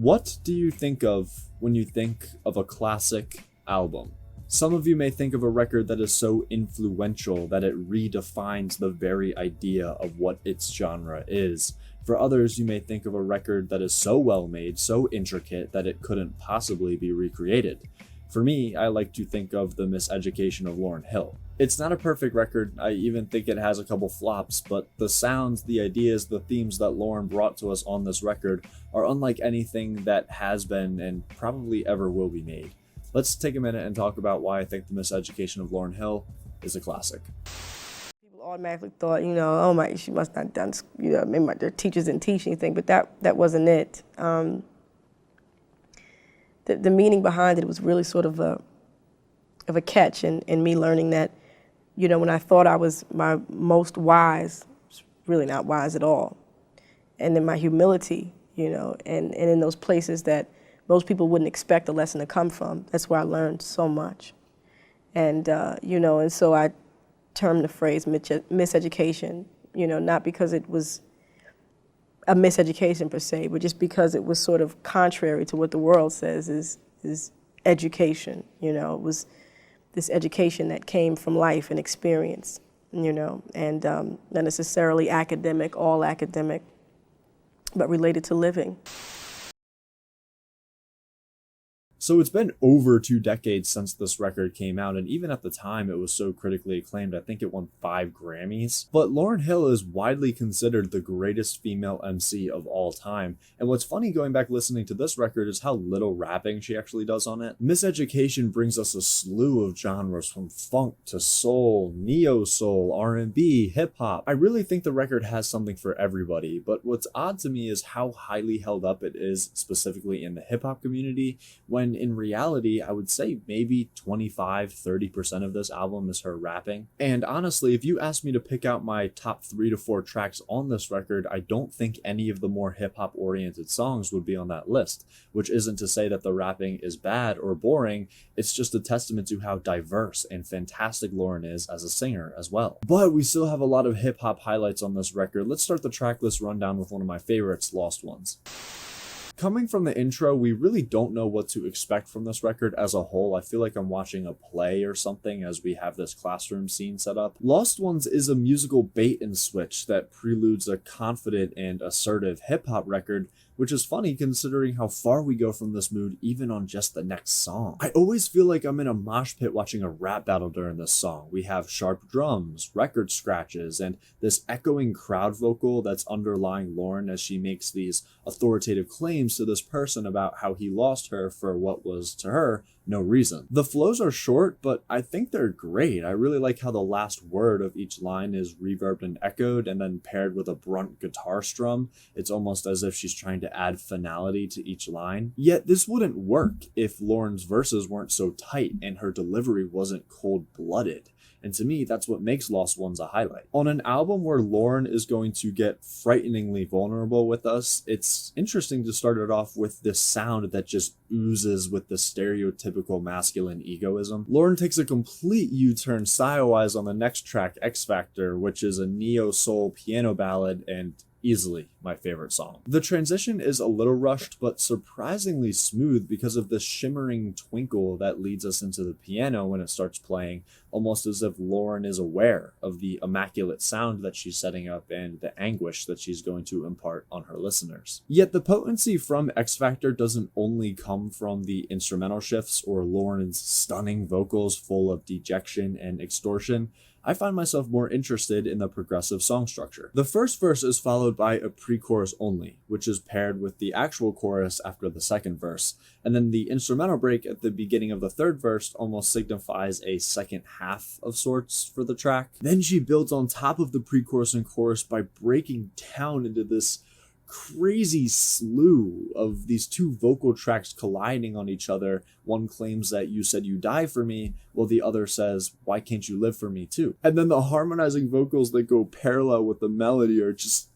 What do you think of when you think of a classic album? Some of you may think of a record that is so influential that it redefines the very idea of what its genre is. For others, you may think of a record that is so well made, so intricate, that it couldn't possibly be recreated. For me, I like to think of the Miseducation of Lauryn Hill. It's not a perfect record, I even think it has a couple flops, but the sounds, the ideas, the themes that Lauryn brought to us on this record are unlike anything that has been and probably ever will be made. Let's take a minute and talk about why I think the Miseducation of Lauryn Hill is a classic. People automatically thought, oh my, she must not have done, maybe their teachers didn't teach anything, but that wasn't it. The meaning behind it was really sort of a catch in me learning that, when I thought I was my most wise, I was really not wise at all. And then my humility, and in those places that most people wouldn't expect a lesson to come from. That's where I learned so much. And, and so I termed the phrase miseducation, not because it was a miseducation per se, but just because it was sort of contrary to what the world says is education. It was this education that came from life and experience, and not necessarily academic, all academic, but related to living. So it's been over 2 decades since this record came out, and even at the time it was so critically acclaimed. I think it won 5 Grammys. But Lauryn Hill is widely considered the greatest female MC of all time. And what's funny going back listening to this record is how little rapping she actually does on it. Miseducation brings us a slew of genres from funk to soul, neo-soul, R&B, hip-hop. I really think the record has something for everybody, but what's odd to me is how highly held up it is specifically in the hip-hop community, when in reality, I would say maybe 25-30% of this album is her rapping. And honestly, if you asked me to pick out my top 3 to 4 tracks on this record, I don't think any of the more hip-hop oriented songs would be on that list, which isn't to say that the rapping is bad or boring, it's just a testament to how diverse and fantastic Lauryn is as a singer as well. But we still have a lot of hip-hop highlights on this record. Let's start the tracklist rundown with one of my favorites, Lost Ones. Coming from the intro, we really don't know what to expect from this record as a whole. I feel like I'm watching a play or something as we have this classroom scene set up. Lost Ones is a musical bait and switch that preludes a confident and assertive hip-hop record, which is funny considering how far we go from this mood even on just the next song. I always feel like I'm in a mosh pit watching a rap battle during this song. We have sharp drums, record scratches, and this echoing crowd vocal that's underlying Lauryn as she makes these authoritative claims to this person about how he lost her for what was, to her, no reason. The flows are short, but I think they're great. I really like how the last word of each line is reverbed and echoed and then paired with a brunt guitar strum. It's almost as if she's trying to add finality to each line. Yet this wouldn't work if Lauryn's verses weren't so tight and her delivery wasn't cold-blooded. And to me, that's what makes Lost Ones a highlight. On an album where Lauryn is going to get frighteningly vulnerable with us, it's interesting to start it off with this sound that just oozes with the stereotypical masculine egoism. Lauryn takes a complete U-turn style-wise on the next track, X Factor, which is a neo-soul piano ballad and easily my favorite song. The transition is a little rushed, but surprisingly smooth because of the shimmering twinkle that leads us into the piano when it starts playing, almost as if Lauryn is aware of the immaculate sound that she's setting up and the anguish that she's going to impart on her listeners. Yet the potency from X Factor doesn't only come from the instrumental shifts or Lauryn's stunning vocals full of dejection and extortion. I find myself more interested in the progressive song structure. The first verse is followed by a pre-chorus only, which is paired with the actual chorus after the second verse, and then the instrumental break at the beginning of the third verse almost signifies a second half of sorts for the track. Then she builds on top of the pre-chorus and chorus by breaking down into this crazy slew of these 2 vocal tracks colliding on each other. One claims that you said you die for me, while the other says, why can't you live for me too? And then the harmonizing vocals that go parallel with the melody are just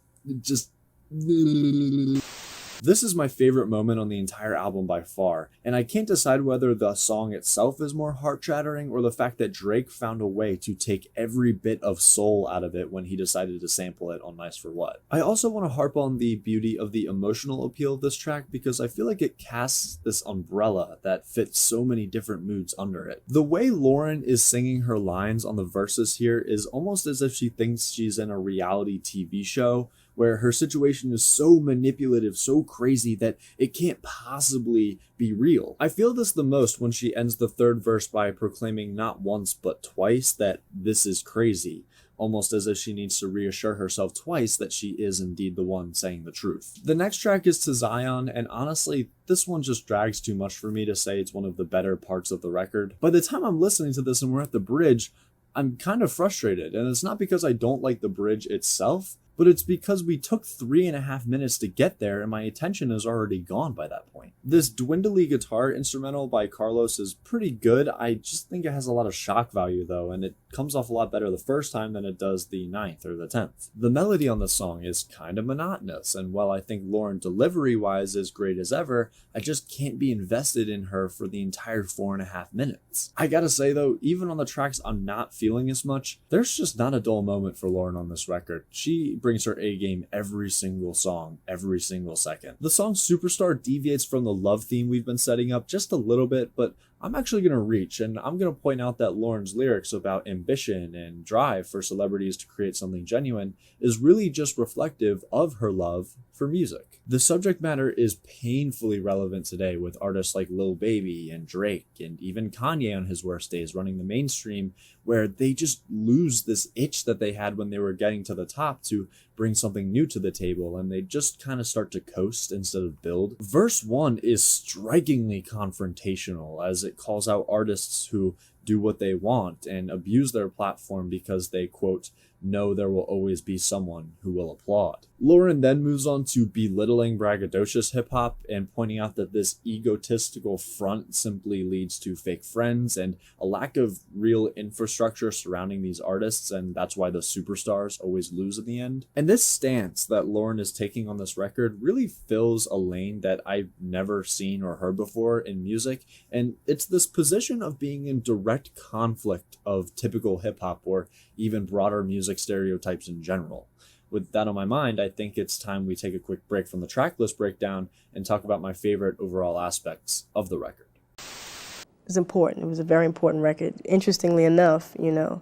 This is my favorite moment on the entire album by far, and I can't decide whether the song itself is more heart-shattering or the fact that Drake found a way to take every bit of soul out of it when he decided to sample it on Nice for What. I also want to harp on the beauty of the emotional appeal of this track because I feel like it casts this umbrella that fits so many different moods under it. The way Lauryn is singing her lines on the verses here is almost as if she thinks she's in a reality TV show where her situation is so manipulative, so crazy that it can't possibly be real. I feel this the most when she ends the third verse by proclaiming not once but twice that this is crazy, almost as if she needs to reassure herself twice that she is indeed the one saying the truth. The next track is To Zion, and honestly, this one just drags too much for me to say it's one of the better parts of the record. By the time I'm listening to this and we're at the bridge, I'm kind of frustrated, and it's not because I don't like the bridge itself, but it's because we took 3.5 minutes to get there and my attention is already gone by that point. This dwindly guitar instrumental by Carlos is pretty good. I just think it has a lot of shock value though, and it comes off a lot better the first time than it does the 9th or the 10th. The melody on this song is kind of monotonous, and while I think Lauryn delivery-wise is great as ever, I just can't be invested in her for the entire 4.5 minutes. I gotta say though, even on the tracks I'm not feeling as much, there's just not a dull moment for Lauryn on this record. She brings her A game every single song, every single second. The song Superstar deviates from the love theme we've been setting up just a little bit, but I'm actually going to reach, and I'm going to point out that Lauryn's lyrics about ambition and drive for celebrities to create something genuine is really just reflective of her love for music. The subject matter is painfully relevant today with artists like Lil Baby and Drake and even Kanye on his worst days running the mainstream, where they just lose this itch that they had when they were getting to the top to bring something new to the table, and they just kind of start to coast instead of build. Verse 1 is strikingly confrontational as it calls out artists who do what they want and abuse their platform because they, quote, know there will always be someone who will applaud. Lauryn then moves on to belittling braggadocious hip-hop and pointing out that this egotistical front simply leads to fake friends and a lack of real infrastructure surrounding these artists, and that's why the superstars always lose in the end. And this stance that Lauryn is taking on this record really fills a lane that I've never seen or heard before in music, and it's this position of being in direct conflict of typical hip-hop or even broader music stereotypes in general. With that on my mind, I think it's time we take a quick break from the track list breakdown and talk about my favorite overall aspects of the record. It was important. It was a very important record. Interestingly enough, that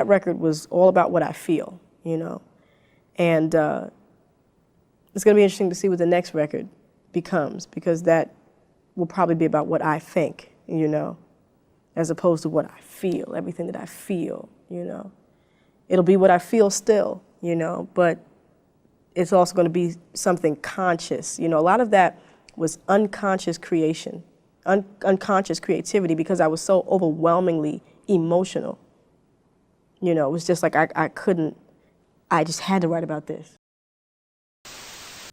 record was all about what I feel, and it's going to be interesting to see what the next record becomes, because that will probably be about what I think, as opposed to what I feel, everything that I feel, It'll be what I feel still, but it's also going to be something conscious. A lot of that was unconscious creation, unconscious creativity, because I was so overwhelmingly emotional. It was just like I just had to write about this.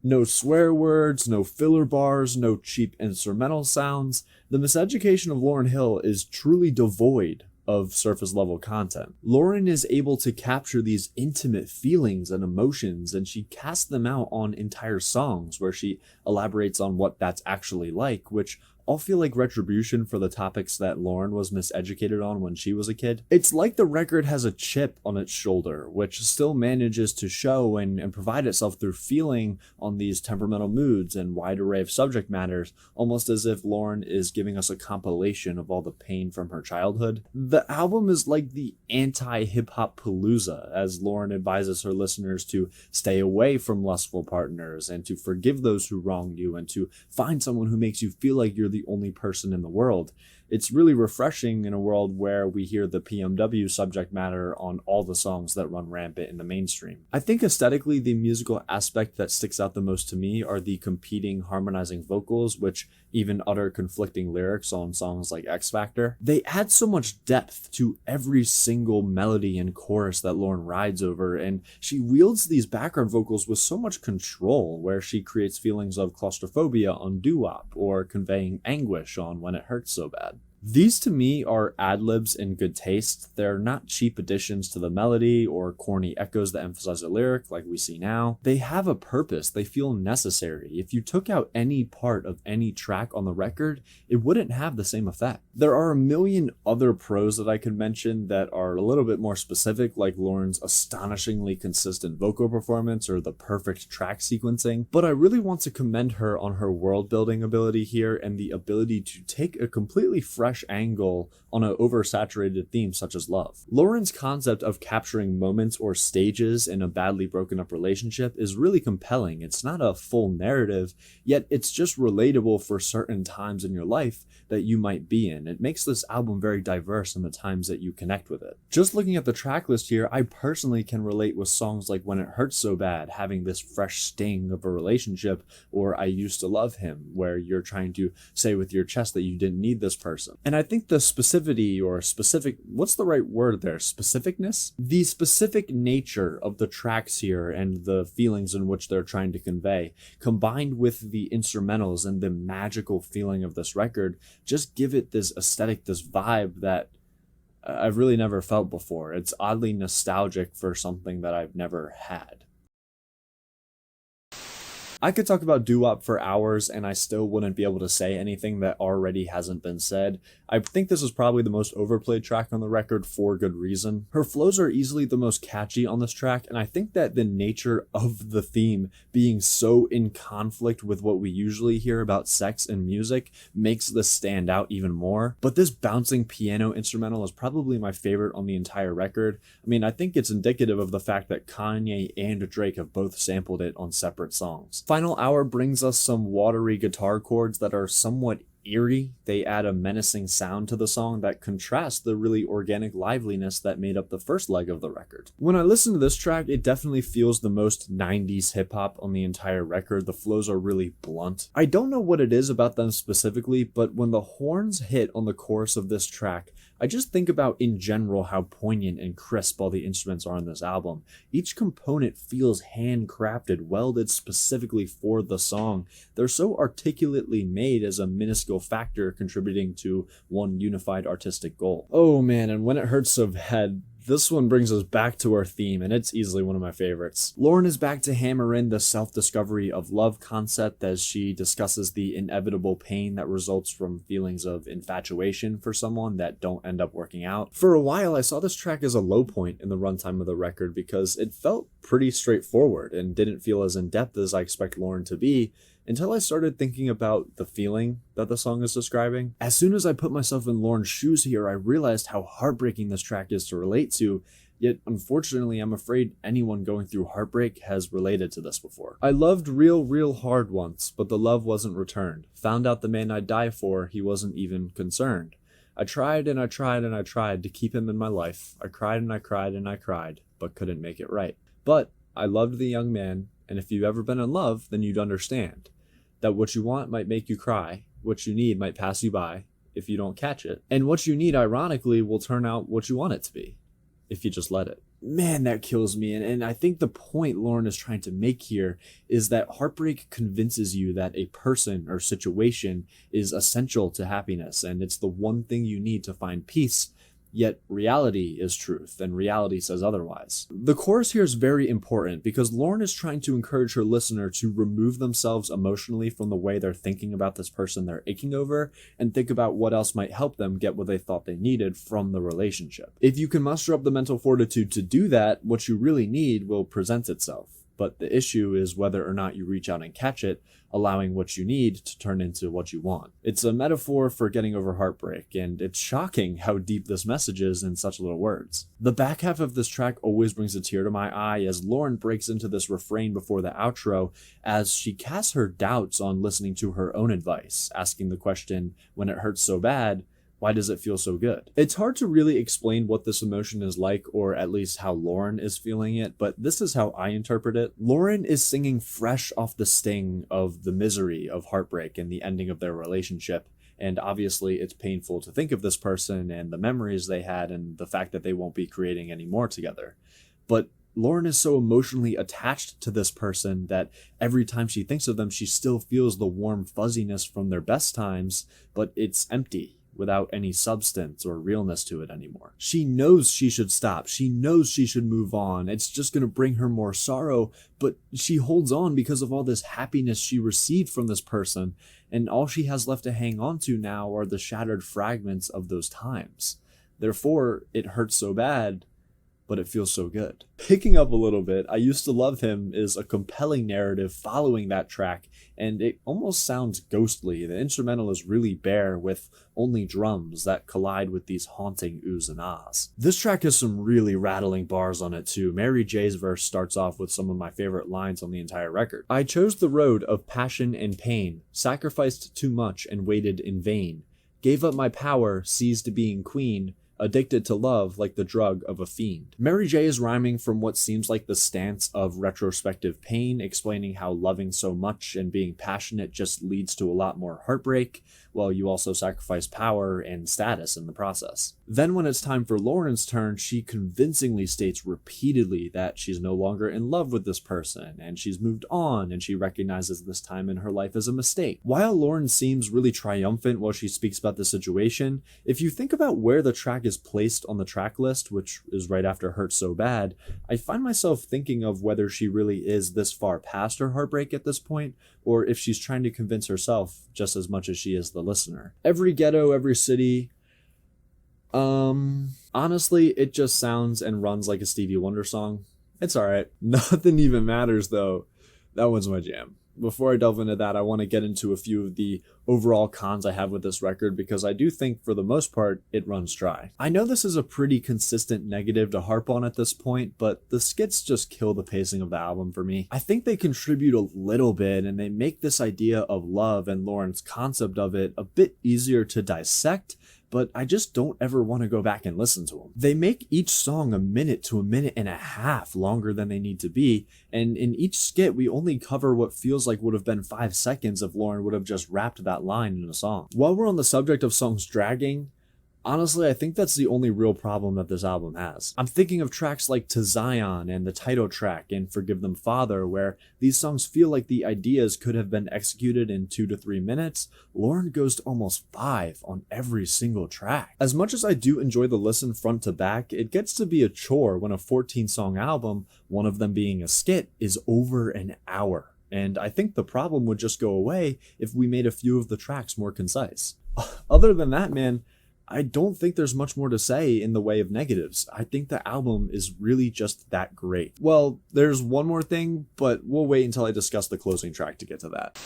No swear words, no filler bars, no cheap instrumental sounds. The Miseducation of Lauryn Hill is truly devoid of surface level content. Lauryn is able to capture these intimate feelings and emotions, and she casts them out on entire songs where she elaborates on what that's actually like, which all feel like retribution for the topics that Lauryn was miseducated on when she was a kid. It's like the record has a chip on its shoulder, which still manages to show and provide itself through feeling on these temperamental moods and wide array of subject matters, almost as if Lauryn is giving us a compilation of all the pain from her childhood. The album is like the anti-hip-hop palooza, as Lauryn advises her listeners to stay away from lustful partners and to forgive those who wronged you and to find someone who makes you feel like you're the only person in the world. It's really refreshing in a world where we hear the PMW subject matter on all the songs that run rampant in the mainstream. I think aesthetically, the musical aspect that sticks out the most to me are the competing harmonizing vocals, which even utter conflicting lyrics on songs like X Factor. They add so much depth to every single melody and chorus that Lauryn rides over, and she wields these background vocals with so much control, where she creates feelings of claustrophobia on Doo-Wop or conveying anguish on When It Hurts So Bad. These to me are ad-libs in good taste. They're not cheap additions to the melody or corny echoes that emphasize a lyric like we see now. They have a purpose. They feel necessary. If you took out any part of any track on the record, it wouldn't have the same effect. There are a million other pros that I could mention that are a little bit more specific, like Lauryn's astonishingly consistent vocal performance or the perfect track sequencing, but I really want to commend her on her world building ability here and the ability to take a completely fresh angle on an oversaturated theme such as love. Lauryn's concept of capturing moments or stages in a badly broken up relationship is really compelling. It's not a full narrative, yet it's just relatable for certain times in your life that you might be in. It makes this album very diverse in the times that you connect with it. Just looking at the track list here, I personally can relate with songs like When It Hurts So Bad, having this fresh sting of a relationship, or I Used to Love Him, where you're trying to say with your chest that you didn't need this person. And I think the specificity or specific, what's the right word there? Specificness? The specific nature of the tracks here and the feelings in which they're trying to convey, combined with the instrumentals and the magical feeling of this record, just give it this aesthetic, this vibe that I've really never felt before. It's oddly nostalgic for something that I've never had. I could talk about doo-wop for hours and I still wouldn't be able to say anything that already hasn't been said. I think this is probably the most overplayed track on the record for good reason. Her flows are easily the most catchy on this track, and I think that the nature of the theme being so in conflict with what we usually hear about sex and music makes this stand out even more. But this bouncing piano instrumental is probably my favorite on the entire record. I mean, I think it's indicative of the fact that Kanye and Drake have both sampled it on separate songs. Final hour brings us some watery guitar chords that are somewhat eerie. They add a menacing sound to the song that contrasts the really organic liveliness that made up the first leg of the record. When I listen to this track, it definitely feels the most 90s hip-hop on the entire record. The flows are really blunt. I don't know what it is about them specifically, but when the horns hit on the chorus of this track, I just think about in general how poignant and crisp all the instruments are on this album. Each component feels handcrafted, welded specifically for the song. They're so articulately made as a minuscule factor contributing to one unified artistic goal. Oh man, and When It Hurts So Bad, this one brings us back to our theme, and it's easily one of my favorites. Lauryn is back to hammer in the self-discovery of love concept as she discusses the inevitable pain that results from feelings of infatuation for someone that don't end up working out. For a while, I saw this track as a low point in the runtime of the record because it felt pretty straightforward and didn't feel as in-depth as I expect Lauryn to be, until I started thinking about the feeling that the song is describing. As soon as I put myself in Lauryn's shoes here, I realized how heartbreaking this track is to relate to, yet unfortunately I'm afraid anyone going through heartbreak has related to this before. I loved real hard once, but the love wasn't returned. Found out the man I'd die for, he wasn't even concerned. I tried and I tried and I tried to keep him in my life. I cried and I cried and I cried, but couldn't make it right. But I loved the young man, and if you've ever been in love, then you'd understand that what you want might make you cry, what you need might pass you by if you don't catch it, and what you need, ironically, will turn out what you want it to be, if you just let it. Man, that kills me, and I think the point Lauryn is trying to make here is that heartbreak convinces you that a person or situation is essential to happiness, and it's the one thing you need to find peace. Yet reality is truth, and reality says otherwise. The chorus here is very important because Lauryn is trying to encourage her listener to remove themselves emotionally from the way they're thinking about this person they're aching over and think about what else might help them get what they thought they needed from the relationship. If you can muster up the mental fortitude to do that, what you really need will present itself. But the issue is whether or not you reach out and catch it, allowing what you need to turn into what you want. It's a metaphor for getting over heartbreak, and it's shocking how deep this message is in such little words. The back half of this track always brings a tear to my eye as Lauryn breaks into this refrain before the outro as she casts her doubts on listening to her own advice, asking the question, when it hurts so bad, why does it feel so good? It's hard to really explain what this emotion is like, or at least how Lauryn is feeling it, but this is how I interpret it. Lauryn is singing fresh off the sting of the misery of heartbreak and the ending of their relationship. And obviously it's painful to think of this person and the memories they had and the fact that they won't be creating any more together. But Lauryn is so emotionally attached to this person that every time she thinks of them, she still feels the warm fuzziness from their best times, but it's empty. without any substance or realness to it anymore. She knows she should stop. She knows she should move on. It's just going to bring her more sorrow, but she holds on because of all this happiness she received from this person, and all she has left to hang on to now are the shattered fragments of those times. Therefore, it hurts so bad, but it feels so good. Picking up a little bit, I Used to Love Him is a compelling narrative following that track, and it almost sounds ghostly. The instrumental is really bare with only drums that collide with these haunting oohs and ahs. This track has some really rattling bars on it too. Mary J's verse starts off with some of my favorite lines on the entire record. I chose the road of passion and pain, sacrificed too much and waited in vain, gave up my power, seized being queen, addicted to love like the drug of a fiend. Mary J is rhyming from what seems like the stance of retrospective pain, explaining how loving so much and being passionate just leads to a lot more heartbreak, while you also sacrifice power and status in the process. Then when it's time for Lauryn's turn, she convincingly states repeatedly that she's no longer in love with this person, and she's moved on, and she recognizes this time in her life as a mistake. While Lauryn seems really triumphant while she speaks about the situation, if you think about where the track is placed on the track list, which is right after Hurt So Bad, I find myself thinking of whether she really is this far past her heartbreak at this point, or if she's trying to convince herself just as much as she is the listener. Every ghetto, every city. Honestly, it just sounds and runs like a Stevie Wonder song. It's alright. Nothing even matters though. That one's my jam. Before I delve into that, I want to get into a few of the overall cons I have with this record, because I do think for the most part it runs dry. I know this is a pretty consistent negative to harp on at this point, but the skits just kill the pacing of the album for me. I think they contribute a little bit, and they make this idea of love and Lauryn's concept of it a bit easier to dissect, but I just don't ever want to go back and listen to them. They make each song a minute to a minute and a half longer than they need to be, and in each skit we only cover what feels like would have been 5 seconds if Lauryn would have just rapped that line in a song. While we're on the subject of songs dragging, honestly, I think that's the only real problem that this album has. I'm thinking of tracks like To Zion and the title track and Forgive Them Father, where these songs feel like the ideas could have been executed in 2 to 3 minutes. Lauryn goes to almost 5 on every single track. As much as I do enjoy the listen front to back, it gets to be a chore when a 14-song album, one of them being a skit, is over an hour. And I think the problem would just go away if we made a few of the tracks more concise. Other than that, man, I don't think there's much more to say in the way of negatives. I think the album is really just that great. Well, there's one more thing, but we'll wait until I discuss the closing track to get to that.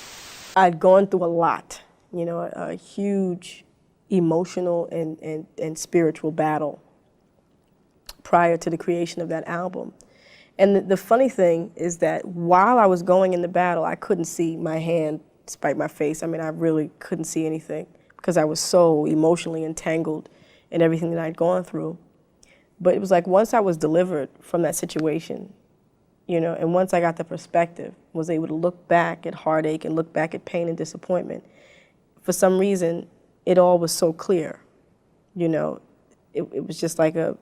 I'd gone through a lot, a huge emotional and spiritual battle prior to the creation of that album. And the funny thing is that while I was going in the battle, I couldn't see my hand despite my face. I mean, I really couldn't see anything, because I was so emotionally entangled in everything that I'd gone through. But it was like once I was delivered from that situation, and once I got the perspective, was able to look back at heartache and look back at pain and disappointment, for some reason, it all was so clear. It was just like the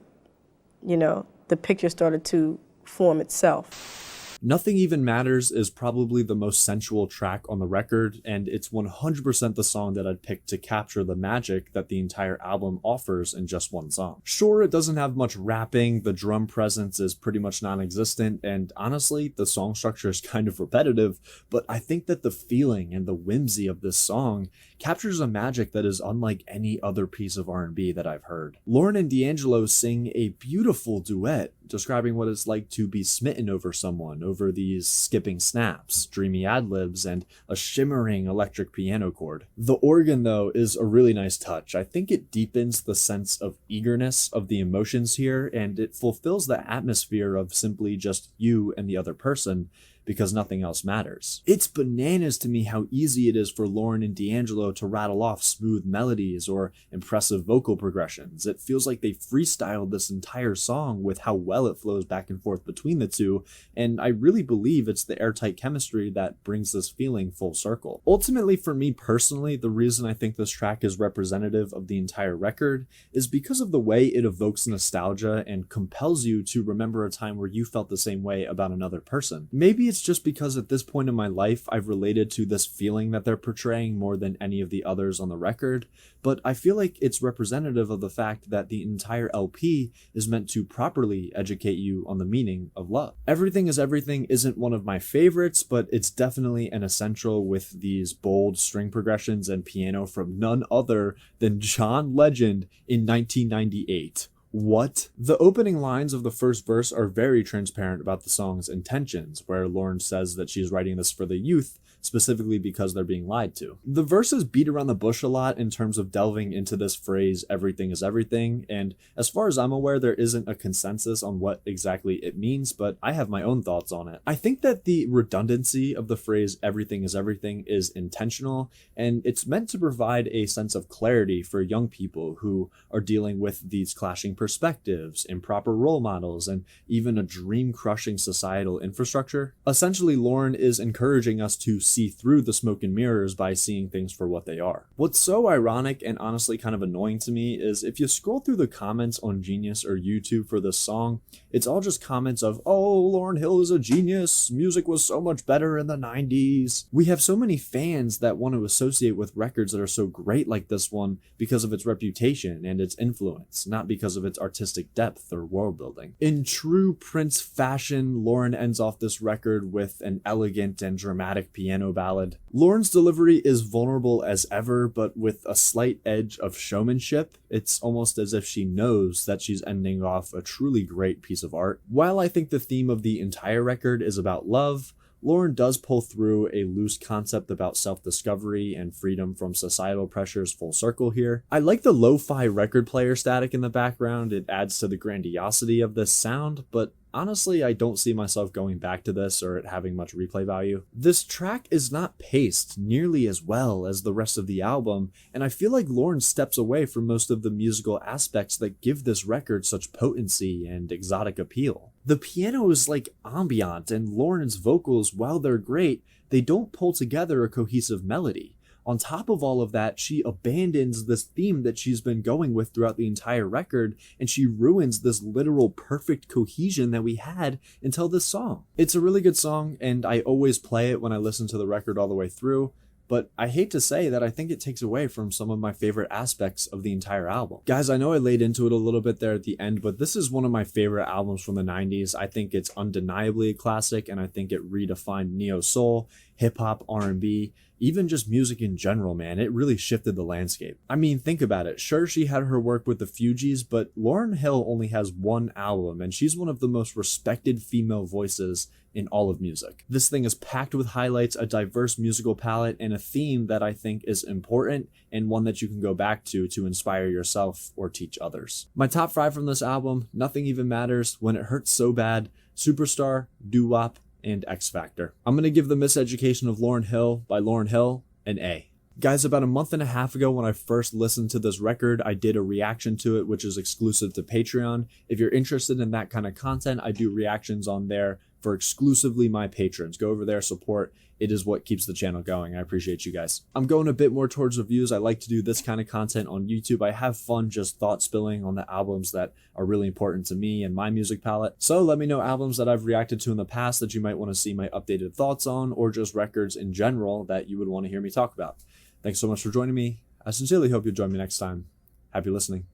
picture started to form itself. Nothing Even Matters is probably the most sensual track on the record, and it's 100% the song that I'd pick to capture the magic that the entire album offers in just one song. Sure, it doesn't have much rapping, the drum presence is pretty much non-existent, and honestly, the song structure is kind of repetitive, but I think that the feeling and the whimsy of this song captures a magic that is unlike any other piece of R&B that I've heard. Lauryn and D'Angelo sing a beautiful duet, describing what it's like to be smitten over someone, over these skipping snaps, dreamy ad-libs, and a shimmering electric piano chord. The organ, though, is a really nice touch. I think it deepens the sense of eagerness of the emotions here, and it fulfills the atmosphere of simply just you and the other person, because nothing else matters. It's bananas to me how easy it is for Lauryn and D'Angelo to rattle off smooth melodies or impressive vocal progressions. It feels like they freestyled this entire song with how well it flows back and forth between the two, and I really believe it's the airtight chemistry that brings this feeling full circle. Ultimately, for me personally, the reason I think this track is representative of the entire record is because of the way it evokes nostalgia and compels you to remember a time where you felt the same way about another person. Maybe it's it's just because at this point in my life, I've related to this feeling that they're portraying more than any of the others on the record, but I feel like it's representative of the fact that the entire LP is meant to properly educate you on the meaning of love. Everything is Everything isn't one of my favorites, but it's definitely an essential with these bold string progressions and piano from none other than John Legend in 1998. What? The opening lines of the first verse are very transparent about the song's intentions, where Lauryn says that she's writing this for the youth, specifically because they're being lied to. The verses beat around the bush a lot in terms of delving into this phrase, everything is everything, and as far as I'm aware, there isn't a consensus on what exactly it means, but I have my own thoughts on it. I think that the redundancy of the phrase, everything is intentional, and it's meant to provide a sense of clarity for young people who are dealing with these clashing perspectives, improper role models, and even a dream-crushing societal infrastructure. Essentially, Lauryn is encouraging us to see through the smoke and mirrors by seeing things for what they are. What's so ironic and honestly kind of annoying to me is if you scroll through the comments on Genius or YouTube for this song, it's all just comments of, oh, Lauryn Hill is a genius, music was so much better in the 90s. We have so many fans that want to associate with records that are so great like this one because of its reputation and its influence, not because of its artistic depth or world building. In true Prince fashion, Lauryn ends off this record with an elegant and dramatic piano ballad. Lauryn's delivery is vulnerable as ever, but with a slight edge of showmanship. It's almost as if she knows that she's ending off a truly great piece of art. While I think the theme of the entire record is about love, Lauryn does pull through a loose concept about self-discovery and freedom from societal pressures full circle here. I like the lo-fi record player static in the background. It adds to the grandiosity of this sound, but honestly, I don't see myself going back to this or it having much replay value. This track is not paced nearly as well as the rest of the album, and I feel like Lauryn steps away from most of the musical aspects that give this record such potency and exotic appeal. The piano is like ambient, and Lauryn's vocals, while they're great, they don't pull together a cohesive melody. On top of all of that, she abandons this theme that she's been going with throughout the entire record, and she ruins this literal perfect cohesion that we had until this song. It's a really good song, and I always play it when I listen to the record all the way through, but I hate to say that I think it takes away from some of my favorite aspects of the entire album. Guys, I know I laid into it a little bit there at the end, but this is one of my favorite albums from the 90s. I think it's undeniably a classic, and I think it redefined neo-soul, hip-hop, R&B, even just music in general, man. It really shifted the landscape. I mean, think about it. Sure, she had her work with the Fugees, but Lauryn Hill only has one album, and she's one of the most respected female voices in all of music. This thing is packed with highlights, a diverse musical palette, and a theme that I think is important and one that you can go back to inspire yourself or teach others. My top 5 from this album: Nothing Even Matters, When It Hurts So Bad, Superstar, Doo-Wop, and X Factor. I'm going to give the Miseducation of Lauryn Hill by Lauryn Hill an A. Guys, about a month and a half ago when I first listened to this record, I did a reaction to it, which is exclusive to Patreon. If you're interested in that kind of content, I do reactions on there for exclusively my patrons. Go over there, support. It is what keeps the channel going. I appreciate you guys. I'm going a bit more towards reviews. I like to do this kind of content on YouTube. I have fun just thought spilling on the albums that are really important to me and my music palette. So let me know albums that I've reacted to in the past that you might want to see my updated thoughts on, or just records in general that you would want to hear me talk about. Thanks so much for joining me. I sincerely hope you'll join me next time. Happy listening.